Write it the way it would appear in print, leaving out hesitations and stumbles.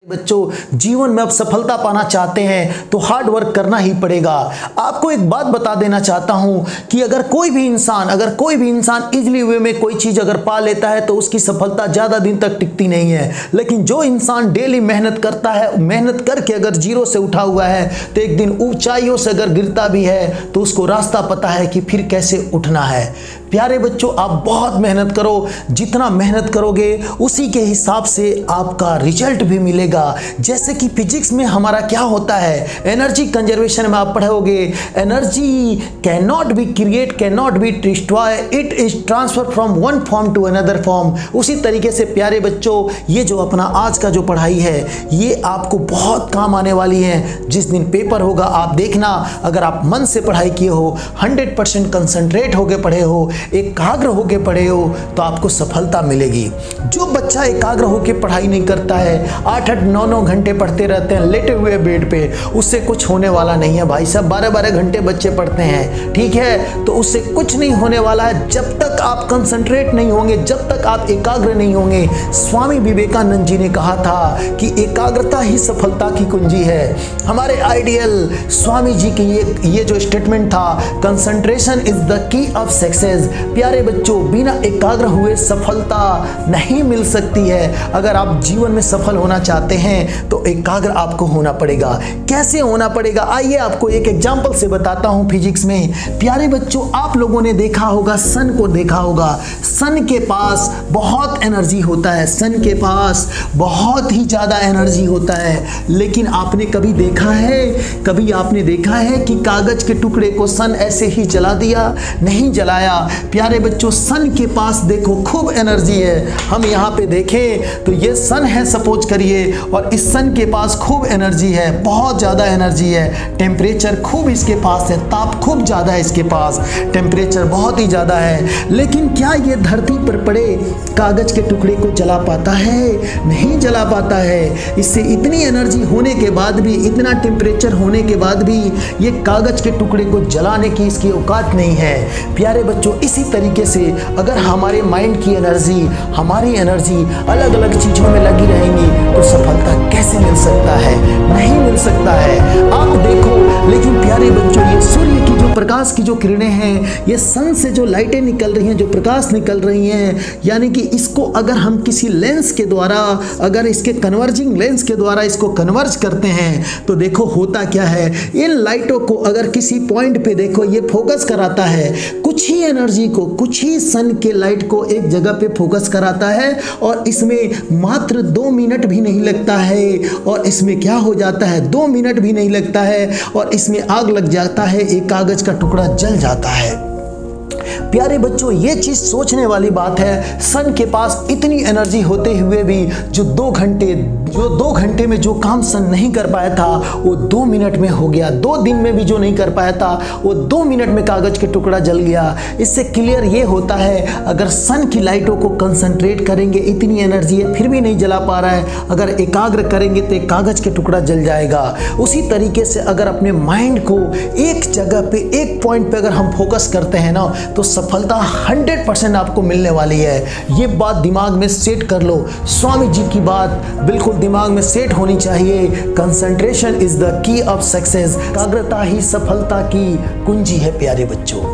बच्चों, जीवन में अब सफलता पाना चाहते हैं तो हार्ड वर्क करना ही पड़ेगा। आपको एक बात बता देना चाहता हूं कि अगर कोई भी इंसान इजीली वे में कोई चीज अगर पा लेता है तो उसकी सफलता ज्यादा दिन तक टिकती नहीं है। लेकिन जो इंसान डेली मेहनत करता है, मेहनत करके अगर जीरो से उठा हुआ है तो एक दिन ऊंचाइयों से अगर गिरता भी है तो उसको रास्ता पता है कि फिर कैसे उठना है। प्यारे बच्चों, आप बहुत मेहनत करो, जितना मेहनत करोगे उसी के हिसाब से आपका रिजल्ट भी मिलेगा। जैसे कि फिजिक्स में हमारा क्या होता है, एनर्जी कंजर्वेशन में आप पढ़ोगे, energy can not be create, can not be destroy, it is transfer from one form to another form. उसी तरीके से प्यारे बच्चों, ये जो अपना आज का जो पढ़ाई है ये आपको बहुत काम आने वाली है। जिस दिन पेपर होगा आप देखना, अगर आप मन से पढ़ाई किए हो, 100% कंसंट्रेट होके पढ़े हो, एकाग्र होके पढ़े हो तो आपको सफलता मिलेगी। जो बच्चा एकाग्र होके पढ़ाई नहीं करता है, 8-8, 9-9 घंटे पढ़ते रहते हैं लेटे हुए बेड पे, उससे कुछ होने वाला नहीं है भाई साहब। 12-12 घंटे बच्चे पढ़ते हैं, ठीक है, तो उससे कुछ नहीं होने वाला है। जब तक आप कंसंट्रेट नहीं होंगे, जब तक आप एकाग्र नहीं होंगे। स्वामी विवेकानंद जी ने कहा था कि एकाग्रता ही सफलता की कुंजी है। हमारे आइडियल स्वामी जी की ये जो स्टेटमेंट था, concentration is the key of success. प्यारे बच्चों, बिना एकाग्र हुए सफलता नहीं मिल सकती है। अगर आप जीवन में सफल होना चाहते हैं तो एकाग्र आपको होना पड़ेगा। कैसे होना पड़ेगा, आइए आपको एक एग्जांपल से बताता हूं फिजिक्स में। प्यारे बच्चों, आप लोगों ने देखा होगा, सन को देखा होगा, सन के पास बहुत एनर्जी होता है, सन के पास बहुत ही ज्यादा एनर्जी होता है। लेकिन आपने कभी देखा है कि कागज के टुकड़े को सन ऐसे ही जला दिया? नहीं जलाया। प्यारे बच्चों, सन के पास देखो खूब एनर्जी है। हम यहाँ पे देखें तो ये सन है सपोज करिए, और इस सन के पास खूब एनर्जी है, बहुत ज़्यादा एनर्जी है। टेम्परेचर खूब इसके पास है, ताप खूब ज़्यादा है इसके पास, टेम्परेचर बहुत ही ज़्यादा है। लेकिन क्या ये धरती पर पड़े कागज के टुकड़े को जला पाता है? नहीं जला पाता है। इससे इतनी एनर्जी होने के बाद भी, इतना टेम्परेचर होने के बाद भी ये कागज के टुकड़े को जलाने की इसकी औकात नहीं है। प्यारे बच्चों, इसी तरीके से अगर हमारे माइंड की एनर्जी, हमारी एनर्जी अलग अलग चीजों में लगी रहेंगी तो सफलता कैसे मिल सकता है? नहीं मिल सकता है। आप देखो, लेकिन प्यारे बच्चों, ये सूर्य की जो प्रकाश की जो किरणें हैं, ये सन से जो लाइटें निकल रही हैं, जो प्रकाश निकल रही हैं, यानी कि इसको अगर हम किसी लेंस के द्वारा, अगर इसके कन्वर्जिंग लेंस के द्वारा इसको कन्वर्ज करते हैं तो देखो होता क्या है। इन लाइटों को अगर किसी पॉइंट पे देखो, ये फोकस कराता है, कुछ ही एनर्जी को, कुछ ही सन के लाइट को एक जगह पे फोकस कराता है, और इसमें मात्र 2 मिनट भी नहीं लगता है। और इसमें क्या हो जाता है, 2 मिनट भी नहीं लगता है और इसमें आग लग जाता है, एक कागज का टुकड़ा जल जाता है। प्यारे बच्चों, ये चीज सोचने वाली बात है। सन के पास इतनी एनर्जी होते हुए भी जो 2 घंटे में जो काम सन नहीं कर पाया था वो 2 मिनट में हो गया। 2 दिन में भी जो नहीं कर पाया था वो 2 मिनट में कागज के टुकड़ा जल गया। इससे क्लियर ये होता है, अगर सन की लाइटों को कंसंट्रेट करेंगे, इतनी एनर्जी है फिर भी नहीं जला पा रहा है, अगर एकाग्र करेंगे तो एक कागज के टुकड़ा जल जाएगा। उसी तरीके से अगर अपने माइंड को एक जगह पे, एक पॉइंट पे अगर हम फोकस करते हैं ना तो सफलता 100% आपको मिलने वाली है। ये बात दिमाग में सेट कर लो। स्वामी जी की बात बिल्कुल दिमाग में सेट होनी चाहिए। Concentration is the key of success. एकाग्रता ही सफलता की कुंजी है प्यारे बच्चों।